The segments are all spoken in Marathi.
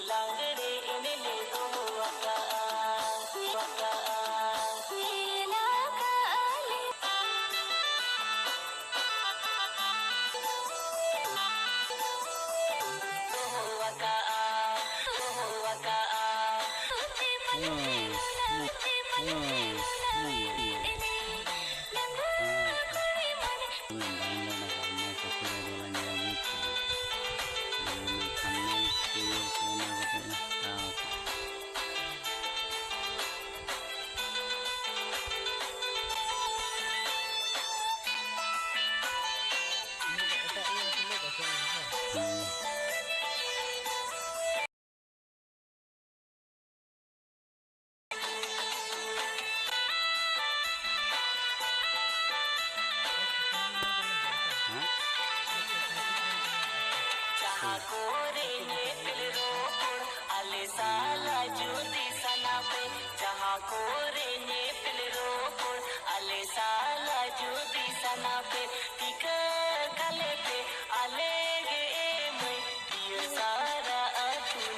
लांगड़े इनले दो वका वका नीला काले दो वका वका ते मन ते लोला ते मन ते लोला इने नंगा कोई मन कोरे ने पिल रोपड़ आले साला जुदी सना पे जहाँ कोरे ने पिल रोपड़ आले साला जुदी सना पे टिक कले पे आले गे मैं दियो सारा अतुन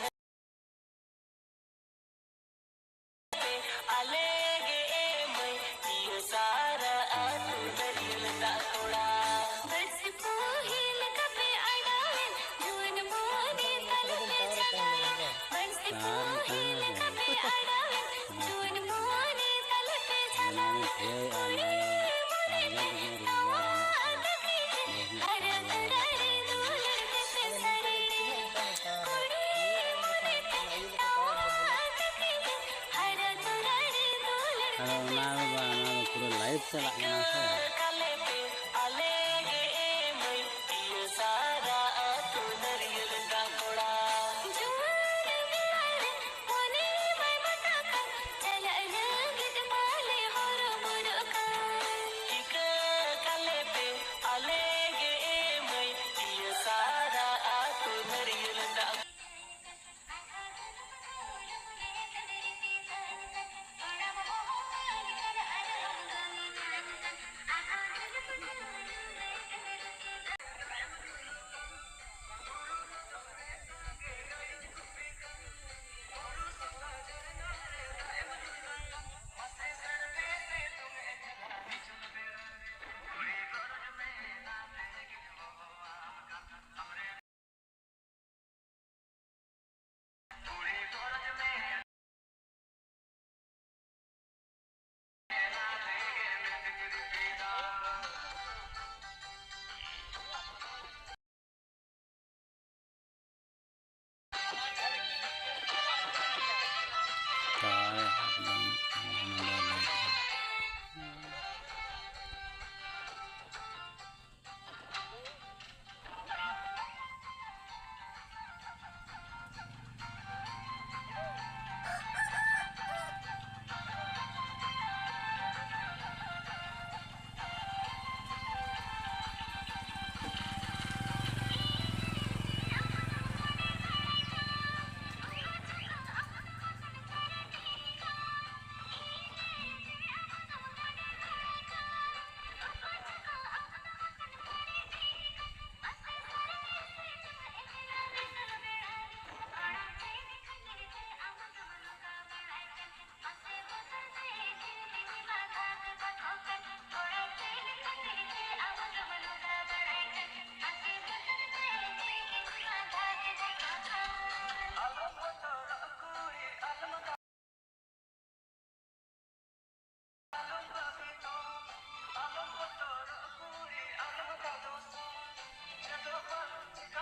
पे आले गे मैं दियो सारा अतुन दिल ता थोड़ा बस पोहिल कपे अड़ावन जुन मोने तल पे जगाए बस पोहिल कपे अड़ावन जुन मोने तल पे जगाए कुड़ी मोने तवा तकी हर तुरारे दूलर दिस सरी कुड़ी मोने तवा तकी हर तुरारे दूलर दिस सरी लाइव चला कले पे आले गे मैं दियो सारा तो नरियल का कोड़ा जुआन मिलार मोने मैं मटाका चला लगत माले होर मुरका टिक कले पे आले गे मैं दियो सारा तो नरियल का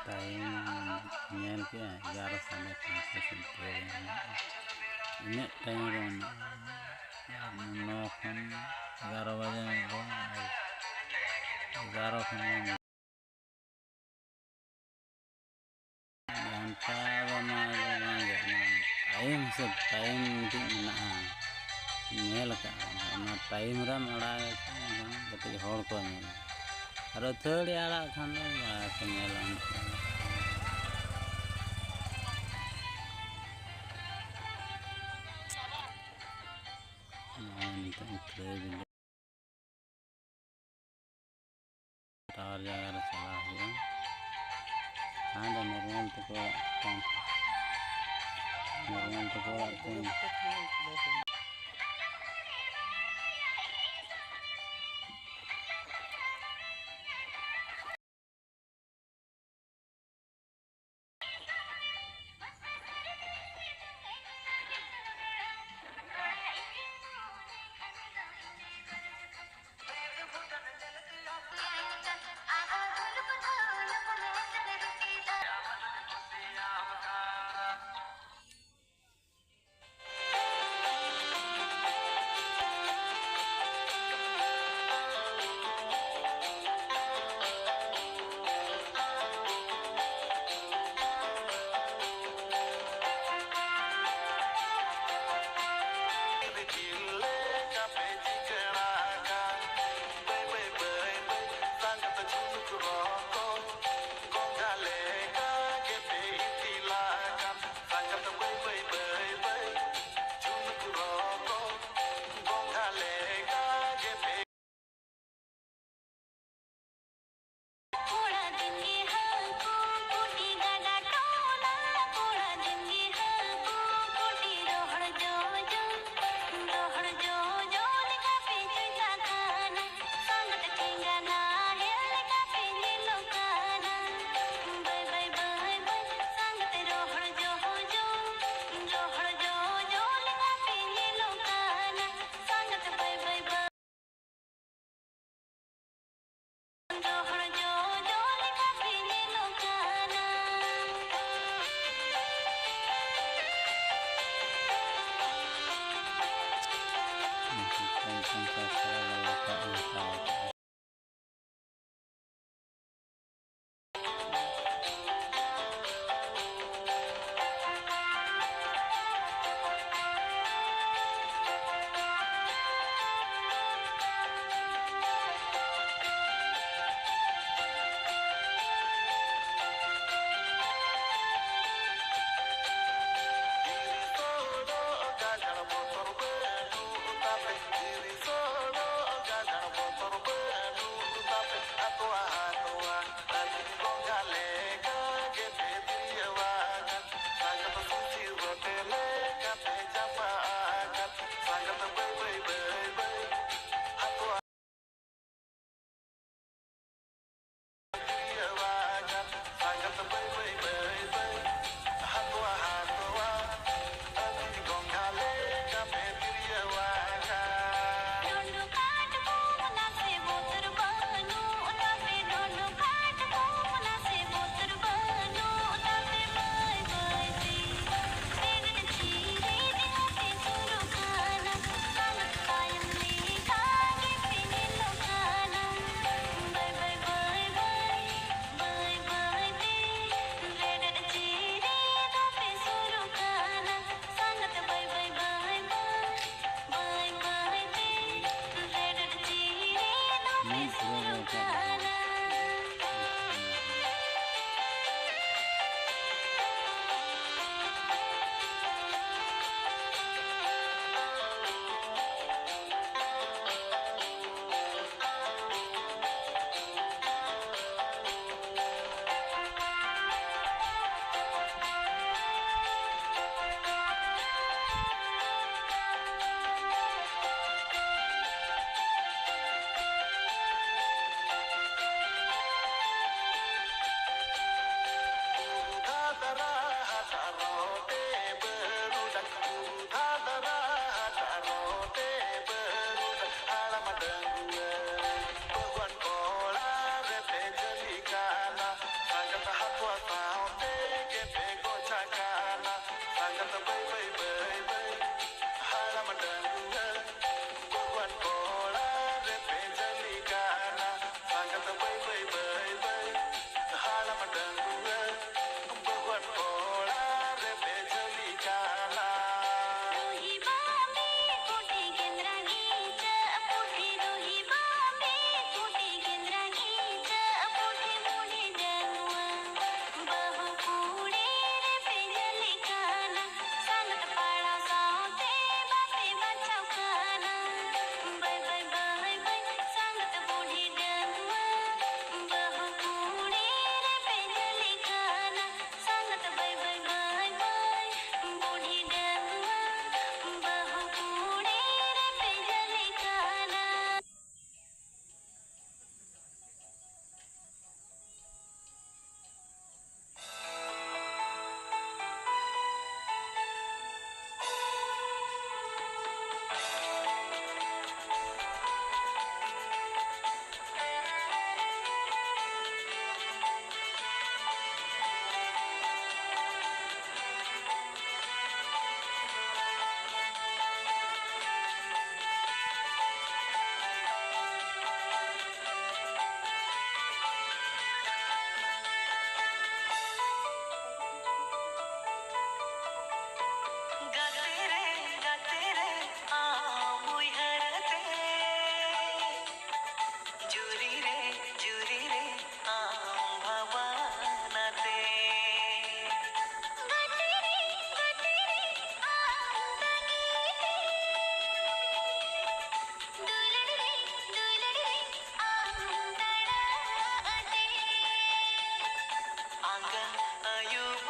टाइम नेल के 11 साढ़े 5 इन टाइम 9 खन 11 बजे 11 खन घंटा टाइम से टाइम नेल का टाइम रम अड़ा कटे हड़ को और थोड़ी आड़ा खान टावर जगह चला हुआ हाँ नॉर्मल तो Normal toko aten.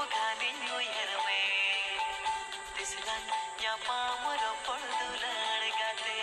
घाली न्यूयर में दिसलन या पामर पड़दुलड़ गाते